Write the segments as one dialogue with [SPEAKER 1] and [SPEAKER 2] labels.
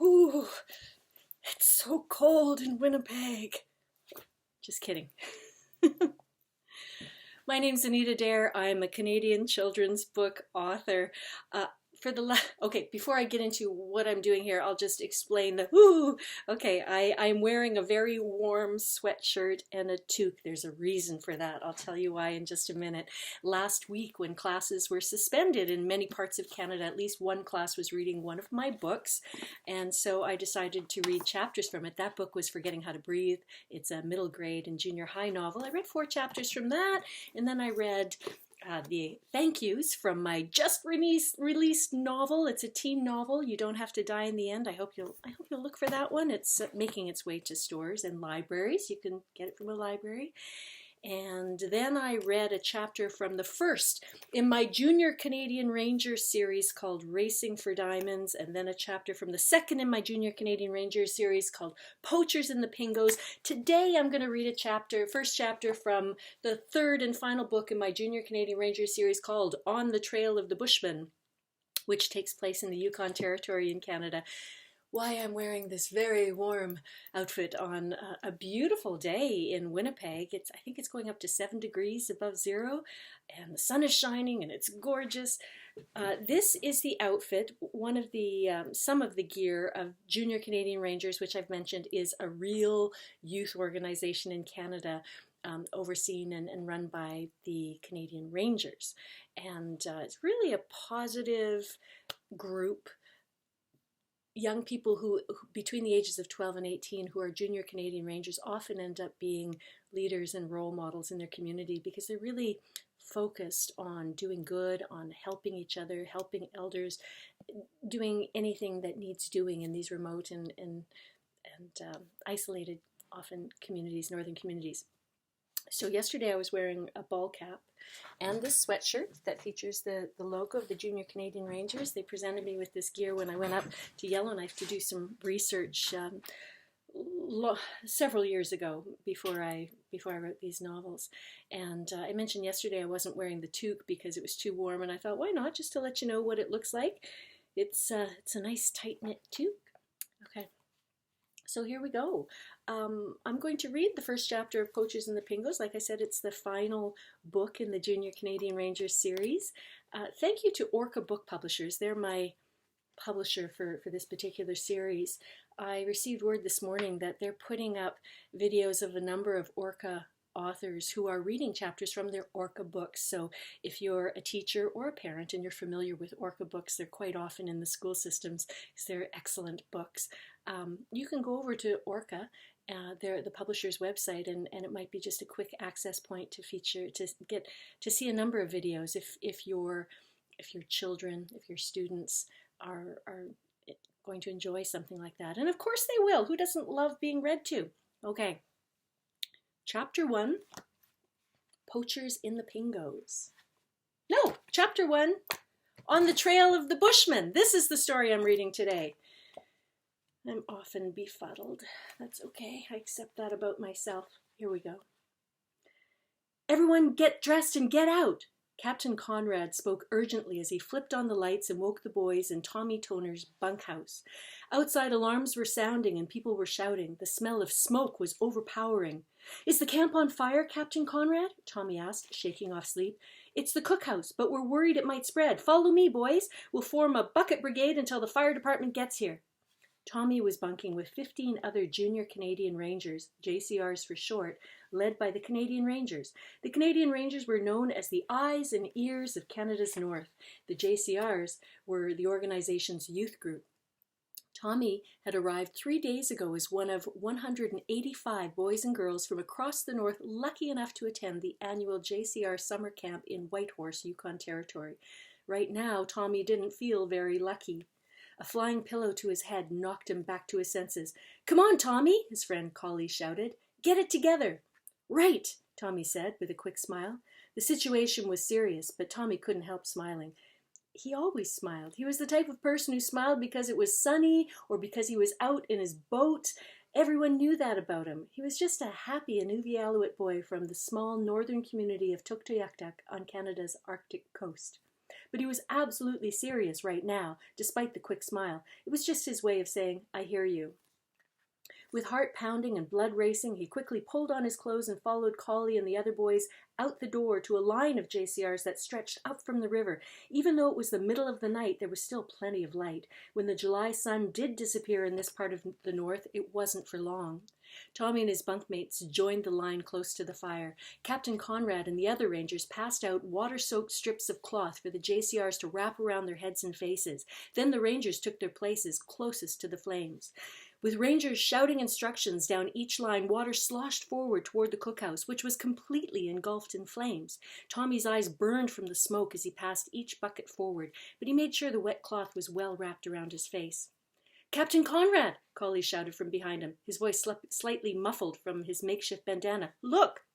[SPEAKER 1] Ooh, it's so cold in Winnipeg. Just kidding. My name's Anita Daher. I'm a Canadian children's book author. Okay, before I get into what I'm doing here, I'll just explain the whoo. Okay, I'm wearing a very warm sweatshirt and a toque. There's a reason for that. I'll tell you why in just a minute. Last week, when classes were suspended in many parts of Canada, at least one class was reading one of my books, and so I decided to read chapters from it. That book was Forgetting How to Breathe. It's a middle grade and junior high novel. I read 4 chapters from that, and then I read the thank yous from my just released novel. It's a teen novel. You Don't Have to Die in the End. I hope you'll look for that one. It's making its way to stores and libraries. You can get it from a library. And then I read a chapter from the first in my Junior Canadian Rangers series called Racing for Diamonds, and then a chapter from the second in my Junior Canadian Rangers series called Poachers in the Pingos. Today I'm going to read first chapter from the third and final book in my Junior Canadian Rangers series called On the Trail of the Bushman, which takes place in the Yukon Territory in Canada. Why I'm wearing this very warm outfit on a beautiful day in Winnipeg. I think it's going up to 7 degrees above zero, and the sun is shining and it's gorgeous. This is the outfit. One of the some of the gear of Junior Canadian Rangers, which I've mentioned, is a real youth organization in Canada, overseen and run by the Canadian Rangers, and it's really a positive group. Young people who between the ages of 12 and 18 who are Junior Canadian Rangers often end up being leaders and role models in their community because they're really focused on doing good, on helping each other, helping elders, doing anything that needs doing in these remote and isolated, often communities, northern communities. So yesterday I was wearing a ball cap and this sweatshirt that features the logo of the Junior Canadian Rangers. They presented me with this gear when I went up to Yellowknife to do some research several years ago before I wrote these novels. And I mentioned yesterday I wasn't wearing the toque because it was too warm, and I thought, why not, just to let you know what it looks like. It's a nice tight knit toque. Okay. So here we go. I'm going to read the first chapter of Poachers in the Pingos. Like I said, it's the final book in the Junior Canadian Rangers series. Thank you to Orca Book Publishers. They're my publisher for this particular series. I received word this morning that they're putting up videos of a number of Orca authors who are reading chapters from their Orca books. So if you're a teacher or a parent and you're familiar with Orca books, they're quite often in the school systems because they're excellent books. You can go over to Orca, the publisher's website, and it might be just a quick access point to see a number of videos if your children, if your students are going to enjoy something like that. And of course they will. Who doesn't love being read to? Okay. Chapter 1, Poachers in the Pingos. No, Chapter 1, On the Trail of the Bushman. This is the story I'm reading today. I'm often befuddled. That's okay. I accept that about myself. Here we go. Everyone get dressed and get out. Captain Conrad spoke urgently as he flipped on the lights and woke the boys in Tommy Toner's bunkhouse. Outside, alarms were sounding and people were shouting. The smell of smoke was overpowering. Is the camp on fire, Captain Conrad? Tommy asked, shaking off sleep. It's the cookhouse, but we're worried it might spread. Follow me, boys. We'll form a bucket brigade until the fire department gets here. Tommy was bunking with 15 other Junior Canadian Rangers, JCRs for short, led by the Canadian Rangers. The Canadian Rangers were known as the eyes and ears of Canada's North. The JCRs were the organization's youth group. Tommy had arrived 3 days ago as one of 185 boys and girls from across the North lucky enough to attend the annual JCR summer camp in Whitehorse, Yukon Territory. Right now, Tommy didn't feel very lucky. A flying pillow to his head knocked him back to his senses. Come on, Tommy, his friend Collie shouted. Get it together. Right, Tommy said with a quick smile. The situation was serious, but Tommy couldn't help smiling. He always smiled. He was the type of person who smiled because it was sunny or because he was out in his boat. Everyone knew that about him. He was just a happy Inuvialuit boy from the small northern community of Tuktoyaktuk on Canada's Arctic coast. but he was absolutely serious right now, despite the quick smile. It was just his way of saying, "I hear you." With heart pounding and blood racing, he quickly pulled on his clothes and followed Collie and the other boys out the door to a line of JCRs that stretched up from the river. Even though it was the middle of the night, there was still plenty of light. When the July sun did disappear in this part of the north, it wasn't for long. Tommy and his bunkmates joined the line close to the fire. Captain Conrad and the other rangers passed out water-soaked strips of cloth for the JCRs to wrap around their heads and faces. Then the rangers took their places closest to the flames. With rangers shouting instructions down each line, water sloshed forward toward the cookhouse, which was completely engulfed in flames. Tommy's eyes burned from the smoke as he passed each bucket forward, but he made sure the wet cloth was well wrapped around his face. "Captain Conrad!" Collie shouted from behind him, his voice slightly muffled from his makeshift bandana. "Look!"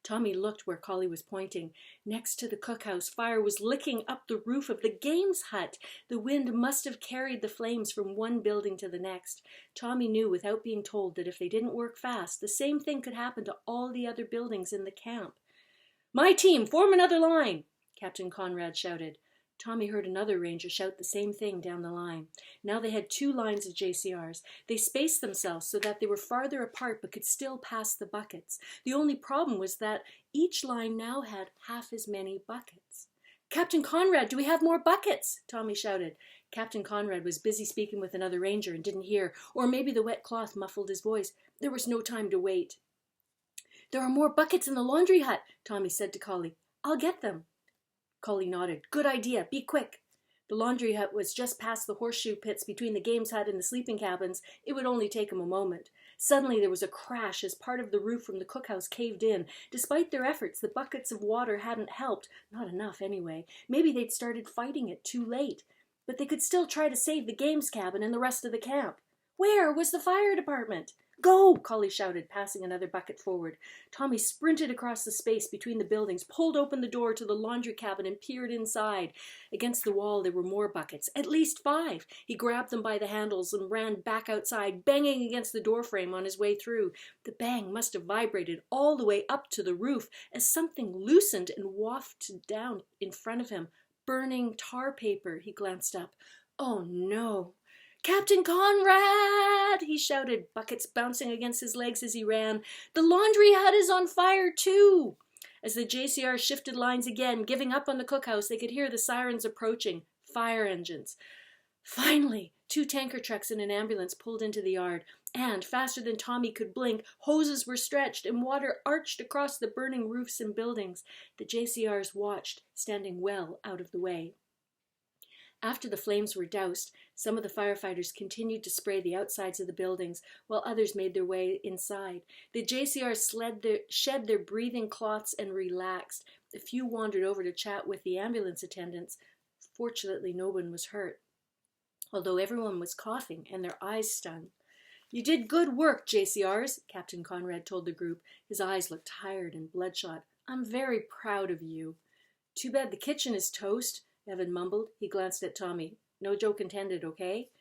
[SPEAKER 1] Tommy looked where Collie was pointing. Next to the cookhouse, fire was licking up the roof of the games hut. The wind must have carried the flames from one building to the next. Tommy knew without being told that if they didn't work fast, the same thing could happen to all the other buildings in the camp. "My team, form another line!" Captain Conrad shouted. Tommy heard another ranger shout the same thing down the line. Now they had 2 lines of JCRs. They spaced themselves so that they were farther apart but could still pass the buckets. The only problem was that each line now had half as many buckets. "Captain Conrad, do we have more buckets?" Tommy shouted. Captain Conrad was busy speaking with another ranger and didn't hear, or maybe the wet cloth muffled his voice. There was no time to wait. "There are more buckets in the laundry hut," Tommy said to Collie. "I'll get them." Collie nodded. "Good idea. Be quick." The laundry hut was just past the horseshoe pits between the games hut and the sleeping cabins. It would only take him a moment. Suddenly there was a crash as part of the roof from the cookhouse caved in. Despite their efforts, the buckets of water hadn't helped. Not enough, anyway. Maybe they'd started fighting it too late. But they could still try to save the games cabin and the rest of the camp. Where was the fire department? "Go!" Collie shouted, passing another bucket forward. Tommy sprinted across the space between the buildings, pulled open the door to the laundry cabin and peered inside. Against the wall there were more buckets, at least 5. He grabbed them by the handles and ran back outside, banging against the doorframe on his way through. The bang must have vibrated all the way up to the roof as something loosened and wafted down in front of him. Burning tar paper. He glanced up. Oh no! "Captain Conrad!" he shouted, buckets bouncing against his legs as he ran. "The laundry hut is on fire too!" As the JCR shifted lines again, giving up on the cookhouse, they could hear the sirens approaching. Fire engines. Finally, 2 tanker trucks and an ambulance pulled into the yard, and, faster than Tommy could blink, hoses were stretched and water arched across the burning roofs and buildings. The JCRs watched, standing well out of the way. After the flames were doused, some of the firefighters continued to spray the outsides of the buildings, while others made their way inside. The JCRs shed their breathing cloths and relaxed. A few wandered over to chat with the ambulance attendants. Fortunately, no one was hurt, although everyone was coughing and their eyes stung. "You did good work, JCRs," Captain Conrad told the group. His eyes looked tired and bloodshot. "I'm very proud of you." "Too bad the kitchen is toast," Evan mumbled. He glanced at Tommy. "No joke intended, okay?"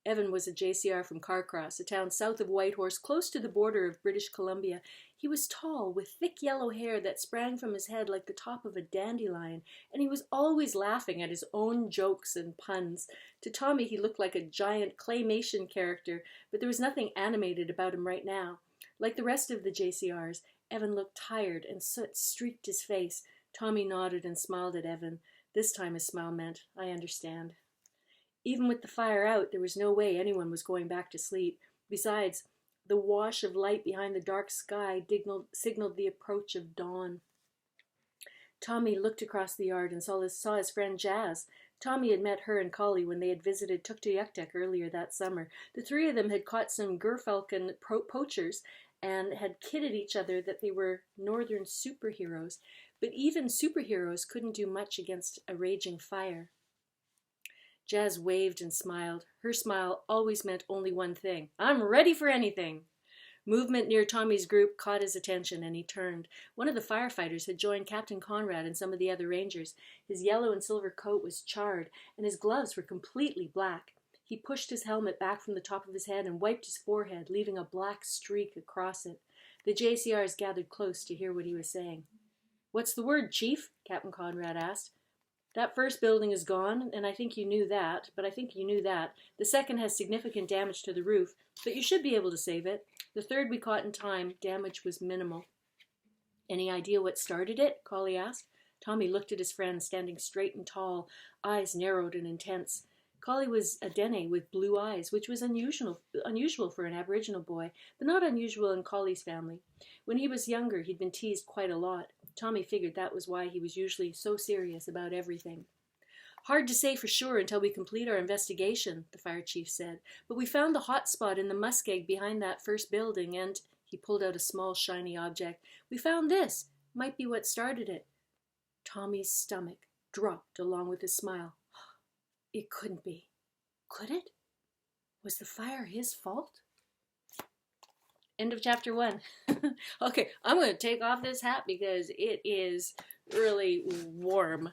[SPEAKER 1] Evan was a JCR from Carcross, a town south of Whitehorse, close to the border of British Columbia. He was tall, with thick yellow hair that sprang from his head like the top of a dandelion, and he was always laughing at his own jokes and puns. To Tommy, he looked like a giant claymation character, but there was nothing animated about him right now. Like the rest of the JCRs, Evan looked tired, and soot streaked his face. Tommy nodded and smiled at Evan. This time his smile meant, "I understand." Even with the fire out, there was no way anyone was going back to sleep. Besides, the wash of light behind the dark sky signaled the approach of dawn. Tommy looked across the yard and saw his friend Jazz. Tommy had met her and Collie when they had visited Tuktoyaktuk earlier that summer. The 3 of them had caught some Gerfalcon poachers and had kidded each other that they were northern superheroes. But even superheroes couldn't do much against a raging fire. Jazz waved and smiled. Her smile always meant only one thing: "I'm ready for anything." Movement near Tommy's group caught his attention, and he turned. One of the firefighters had joined Captain Conrad and some of the other rangers. His yellow and silver coat was charred, and his gloves were completely black. He pushed his helmet back from the top of his head and wiped his forehead, leaving a black streak across it. The JCRs gathered close to hear what he was saying. "What's the word, Chief?" Captain Conrad asked. That first building is gone, and I think you knew that, but I think you knew that. The second has significant damage to the roof, but you should be able to save it. The third we caught in time. Damage was minimal. Any idea what started it? Collie asked. Tommy looked at his friend, standing straight and tall, eyes narrowed and intense. Collie was a Dene with blue eyes, which was unusual for an Aboriginal boy, but not unusual in Collie's family. When he was younger, he'd been teased quite a lot. Tommy figured that was why he was usually so serious about everything. Hard to say for sure until we complete our investigation, the fire chief said, but we found the hot spot in the muskeg behind that first building, and he pulled out a small shiny object. We found this. Might be what started it. Tommy's stomach dropped along with his smile. It couldn't be. Could it? Was the fire his fault? End of chapter 1. Okay, I'm going to take off this hat because it is really warm.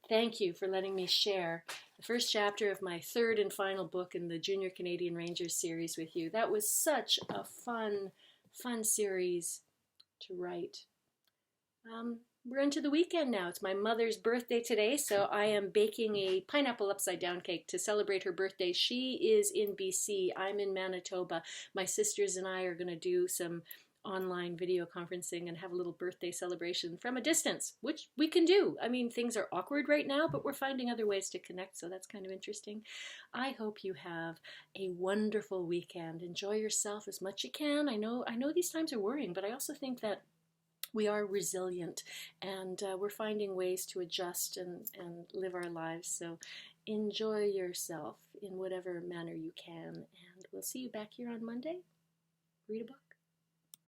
[SPEAKER 1] Thank you for letting me share the first chapter of my third and final book in the Junior Canadian Rangers series with you. That was such a fun series to write. We're into the weekend now. It's my mother's birthday today, so I am baking a pineapple upside down cake to celebrate her birthday. She is in BC. I'm in Manitoba. My sisters and I are going to do some online video conferencing and have a little birthday celebration from a distance, which we can do. I mean, things are awkward right now, but we're finding other ways to connect, so that's kind of interesting. I hope you have a wonderful weekend. Enjoy yourself as much as you can. I know these times are worrying, but I also think that we are resilient, and we're finding ways to adjust and live our lives. So enjoy yourself in whatever manner you can, and we'll see you back here on Monday. Read a book.